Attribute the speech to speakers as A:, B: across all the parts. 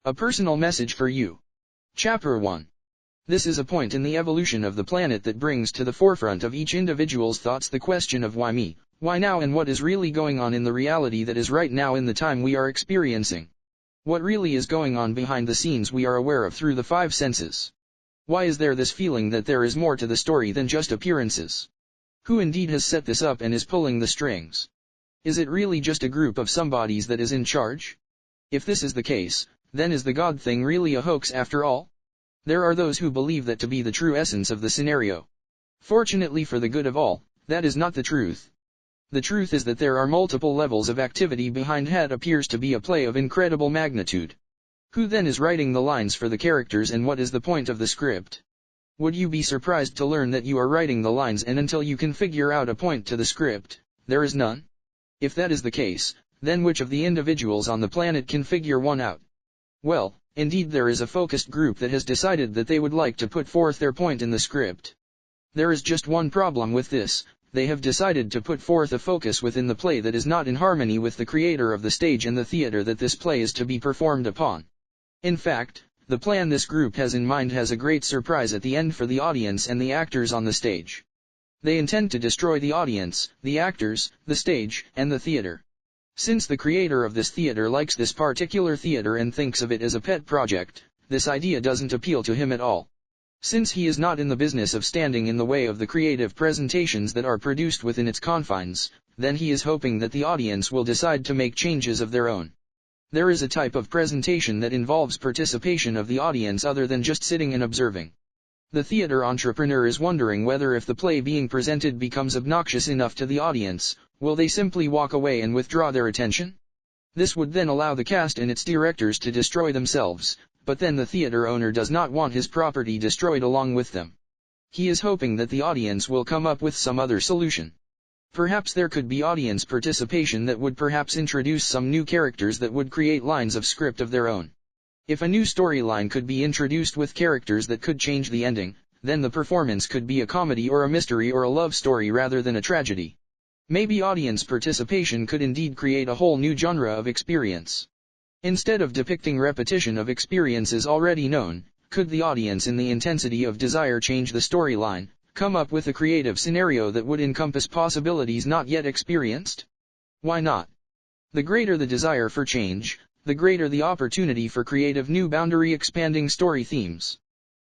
A: A personal message for you. Chapter 1. This is a point in the evolution of the planet that brings to the forefront of each individual's thoughts the question of why me, why now, and what is really going on in the reality that is right now in the time we are experiencing. What really is going on behind the scenes we are aware of through the five senses. Why is there this feeling that there is more to the story than just appearances? Who indeed has set this up and is pulling the strings? Is it really just a group of somebodies that is in charge? If this is the case, then is the God thing really a hoax after all? There are those who believe that to be the true essence of the scenario. Fortunately for the good of all, that is not the truth. The truth is that there are multiple levels of activity behind what appears to be a play of incredible magnitude. Who then is writing the lines for the characters, and what is the point of the script? Would you be surprised to learn that you are writing the lines, and until you can figure out a point to the script, there is none? If that is the case, then which of the individuals on the planet can figure one out? Well, indeed there is a focused group that has decided that they would like to put forth their point in the script. There is just one problem with this: they have decided to put forth a focus within the play that is not in harmony with the creator of the stage and the theater that this play is to be performed upon. In fact, the plan this group has in mind has a great surprise at the end for the audience and the actors on the stage. They intend to destroy the audience, the actors, the stage, and the theater. Since the creator of this theater likes this particular theater and thinks of it as a pet project, this idea doesn't appeal to him at all. Since he is not in the business of standing in the way of the creative presentations that are produced within its confines, then he is hoping that the audience will decide to make changes of their own. There is a type of presentation that involves participation of the audience other than just sitting and observing. The theater entrepreneur is wondering whether if the play being presented becomes obnoxious enough to the audience, will they simply walk away and withdraw their attention? This would then allow the cast and its directors to destroy themselves, but then the theater owner does not want his property destroyed along with them. He is hoping that the audience will come up with some other solution. Perhaps there could be audience participation that would perhaps introduce some new characters that would create lines of script of their own. If a new storyline could be introduced with characters that could change the ending, then the performance could be a comedy or a mystery or a love story rather than a tragedy. Maybe audience participation could indeed create a whole new genre of experience. Instead of depicting repetition of experiences already known, could the audience in the intensity of desire change the storyline, come up with a creative scenario that would encompass possibilities not yet experienced? Why not? The greater the desire for change, the greater the opportunity for creative new boundary-expanding story themes.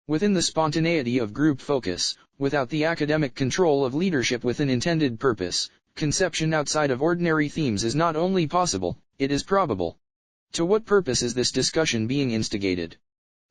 A: Within the spontaneity of group focus, without the academic control of leadership with an intended purpose, conception outside of ordinary themes is not only possible, it is probable. To what purpose is this discussion being instigated?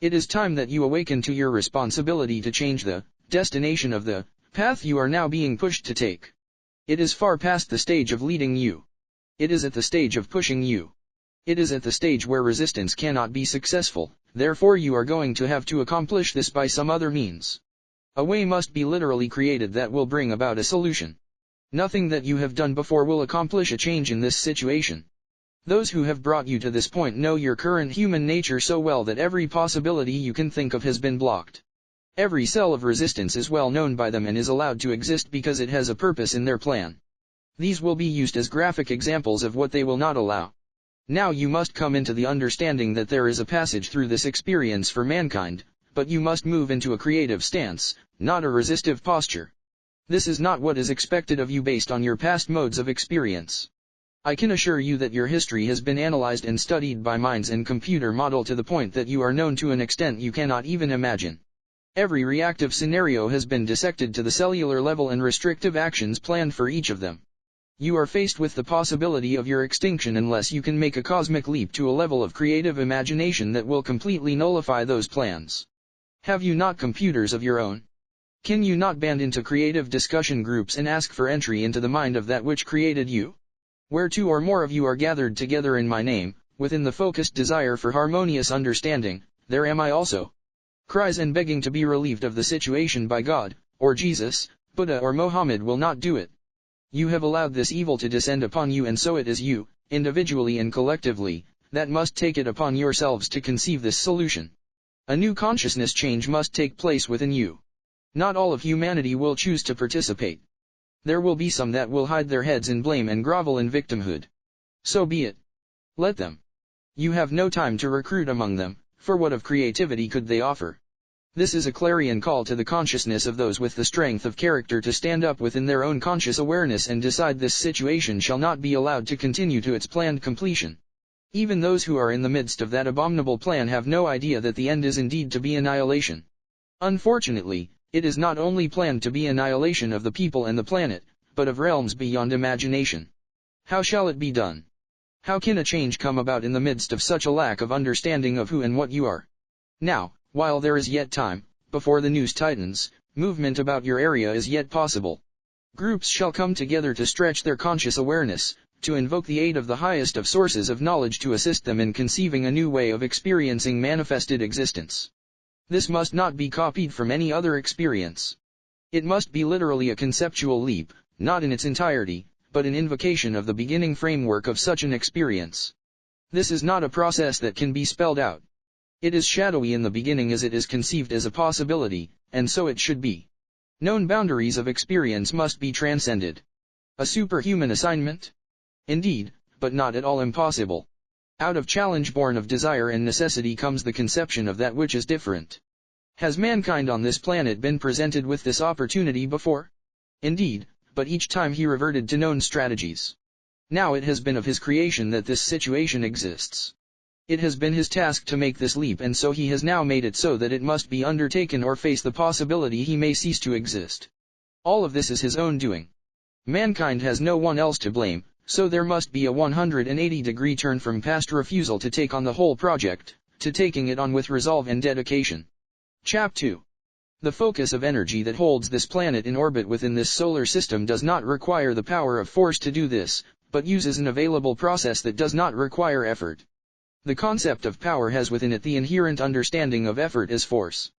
A: It is time that you awaken to your responsibility to change the destination of the path you are now being pushed to take. It is far past the stage of leading you. It is at the stage of pushing you. It is at the stage where resistance cannot be successful, therefore you are going to have to accomplish this by some other means. A way must be literally created that will bring about a solution. Nothing that you have done before will accomplish a change in this situation. Those who have brought you to this point know your current human nature so well that every possibility you can think of has been blocked. Every cell of resistance is well known by them and is allowed to exist because it has a purpose in their plan. These will be used as graphic examples of what they will not allow. Now you must come into the understanding that there is a passage through this experience for mankind, but you must move into a creative stance, not a resistive posture. This is not what is expected of you based on your past modes of experience. I can assure you that your history has been analyzed and studied by minds and computer model to the point that you are known to an extent you cannot even imagine. Every reactive scenario has been dissected to the cellular level and restrictive actions planned for each of them. You are faced with the possibility of your extinction unless you can make a cosmic leap to a level of creative imagination that will completely nullify those plans. Have you not computers of your own? Can you not band into creative discussion groups and ask for entry into the mind of that which created you? Where two or more of you are gathered together in my name, within the focused desire for harmonious understanding, there am I also. Cries and begging to be relieved of the situation by God, or Jesus, Buddha or Mohammed will not do it. You have allowed this evil to descend upon you, and so it is you, individually and collectively, that must take it upon yourselves to conceive this solution. A new consciousness change must take place within you. Not all of humanity will choose to participate. There will be some that will hide their heads in blame and grovel in victimhood. So be it. Let them. You have no time to recruit among them, for what of creativity could they offer? This is a clarion call to the consciousness of those with the strength of character to stand up within their own conscious awareness and decide this situation shall not be allowed to continue to its planned completion. Even those who are in the midst of that abominable plan have no idea that the end is indeed to be annihilation. Unfortunately, it is not only planned to be annihilation of the people and the planet, but of realms beyond imagination. How shall it be done? How can a change come about in the midst of such a lack of understanding of who and what you are? Now, while there is yet time, before the noose tightens, movement about your area is yet possible. Groups shall come together to stretch their conscious awareness, to invoke the aid of the highest of sources of knowledge to assist them in conceiving a new way of experiencing manifested existence. This must not be copied from any other experience. It must be literally a conceptual leap, not in its entirety, but an invocation of the beginning framework of such an experience. This is not a process that can be spelled out. It is shadowy in the beginning as it is conceived as a possibility, and so it should be. Known boundaries of experience must be transcended. A superhuman assignment? Indeed, but not at all impossible. Out of challenge born of desire and necessity comes the conception of that which is different. Has mankind on this planet been presented with this opportunity before? Indeed, but each time he reverted to known strategies. Now it has been of his creation that this situation exists. It has been his task to make this leap, and so he has now made it so that it must be undertaken or face the possibility he may cease to exist. All of this is his own doing. Mankind has no one else to blame, so there must be a 180-degree turn from past refusal to take on the whole project, to taking it on with resolve and dedication. Chap 2. The focus of energy that holds this planet in orbit within this solar system does not require the power of force to do this, but uses an available process that does not require effort. The concept of power has within it the inherent understanding of effort as force.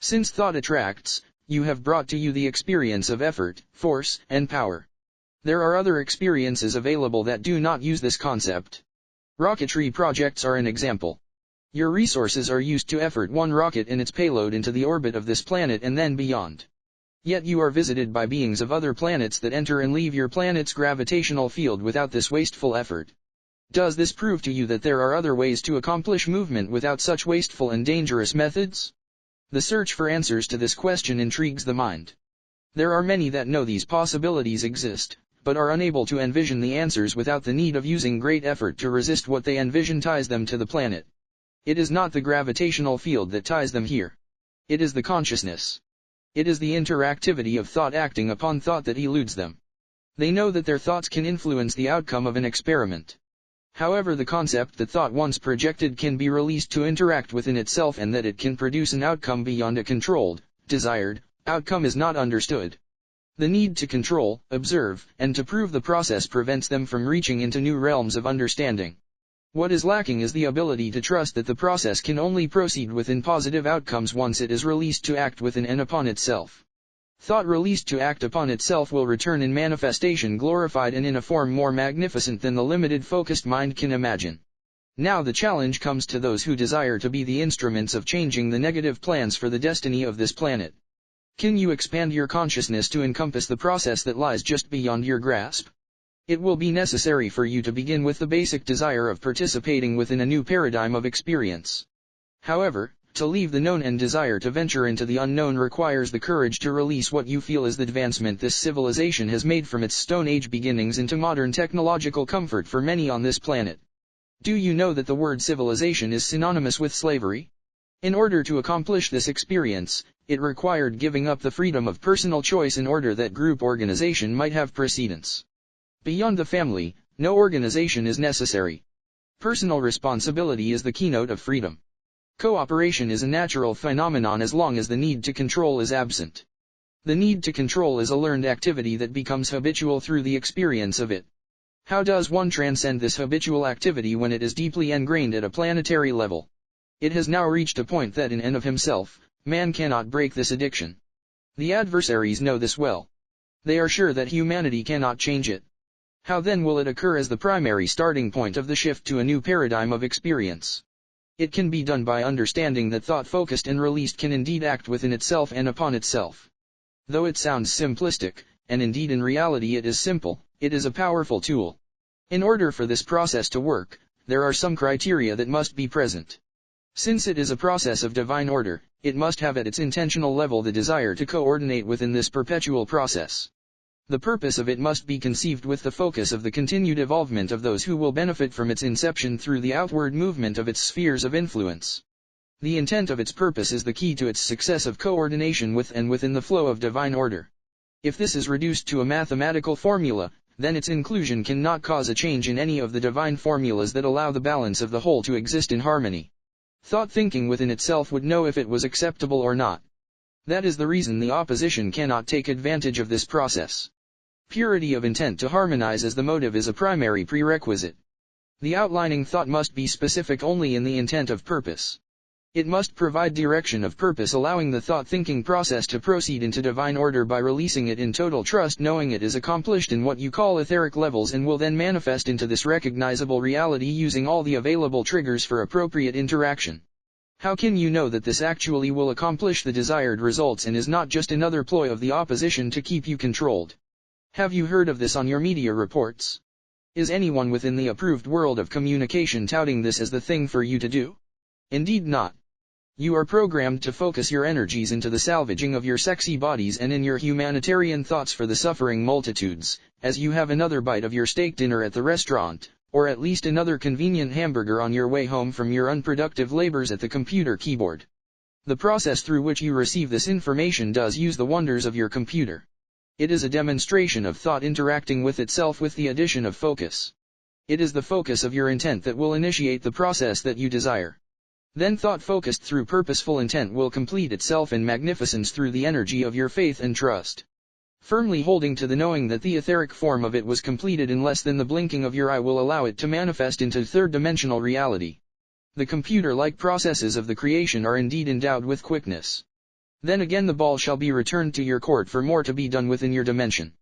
A: Since thought attracts, you have brought to you the experience of effort, force, and power. There are other experiences available that do not use this concept. Rocketry projects are an example. Your resources are used to effort one rocket and its payload into the orbit of this planet and then beyond. Yet you are visited by beings of other planets that enter and leave your planet's gravitational field without this wasteful effort. Does this prove to you that there are other ways to accomplish movement without such wasteful and dangerous methods? The search for answers to this question intrigues the mind. There are many that know these possibilities exist, but are unable to envision the answers without the need of using great effort to resist what they envision ties them to the planet. It is not the gravitational field that ties them here. It is the consciousness. It is the interactivity of thought acting upon thought that eludes them. They know that their thoughts can influence the outcome of an experiment. However, the concept that thought once projected can be released to interact within itself and that it can produce an outcome beyond a controlled, desired, outcome is not understood. The need to control, observe, and to prove the process prevents them from reaching into new realms of understanding. What is lacking is the ability to trust that the process can only proceed within positive outcomes once it is released to act within and upon itself. Thought released to act upon itself will return in manifestation glorified and in a form more magnificent than the limited focused mind can imagine. Now the challenge comes to those who desire to be the instruments of changing the negative plans for the destiny of this planet. Can you expand your consciousness to encompass the process that lies just beyond your grasp? It will be necessary for you to begin with the basic desire of participating within a new paradigm of experience. However, to leave the known and desire to venture into the unknown requires the courage to release what you feel is the advancement this civilization has made from its Stone Age beginnings into modern technological comfort for many on this planet. Do you know that the word civilization is synonymous with slavery? In order to accomplish this experience, it required giving up the freedom of personal choice in order that group organization might have precedence. Beyond the family, no organization is necessary. Personal responsibility is the keynote of freedom. Cooperation is a natural phenomenon as long as the need to control is absent. The need to control is a learned activity that becomes habitual through the experience of it. How does one transcend this habitual activity when it is deeply ingrained at a planetary level? It has now reached a point that in and of himself, man cannot break this addiction. The adversaries know this well. They are sure that humanity cannot change it. How then will it occur as the primary starting point of the shift to a new paradigm of experience? It can be done by understanding that thought focused and released can indeed act within itself and upon itself. Though it sounds simplistic, and indeed in reality it is simple, it is a powerful tool. In order for this process to work, there are some criteria that must be present. Since it is a process of divine order, it must have at its intentional level the desire to coordinate within this perpetual process. The purpose of it must be conceived with the focus of the continued evolvement of those who will benefit from its inception through the outward movement of its spheres of influence. The intent of its purpose is the key to its success of coordination with and within the flow of divine order. If this is reduced to a mathematical formula, then its inclusion cannot cause a change in any of the divine formulas that allow the balance of the whole to exist in harmony. Thought thinking within itself would know if it was acceptable or not. That is the reason the opposition cannot take advantage of this process. Purity of intent to harmonize as the motive is a primary prerequisite. The outlining thought must be specific only in the intent of purpose. It must provide direction of purpose, allowing the thought-thinking process to proceed into divine order by releasing it in total trust, knowing it is accomplished in what you call etheric levels and will then manifest into this recognizable reality using all the available triggers for appropriate interaction. How can you know that this actually will accomplish the desired results and is not just another ploy of the opposition to keep you controlled? Have you heard of this on your media reports? Is anyone within the approved world of communication touting this as the thing for you to do? Indeed not. You are programmed to focus your energies into the salvaging of your sexy bodies and in your humanitarian thoughts for the suffering multitudes, as you have another bite of your steak dinner at the restaurant, or at least another convenient hamburger on your way home from your unproductive labors at the computer keyboard. The process through which you receive this information does use the wonders of your computer. It is a demonstration of thought interacting with itself with the addition of focus. It is the focus of your intent that will initiate the process that you desire. Then thought focused through purposeful intent will complete itself in magnificence through the energy of your faith and trust. Firmly holding to the knowing that the etheric form of it was completed in less than the blinking of your eye will allow it to manifest into third-dimensional reality. The computer-like processes of the creation are indeed endowed with quickness. Then again the ball shall be returned to your court for more to be done within your dimension.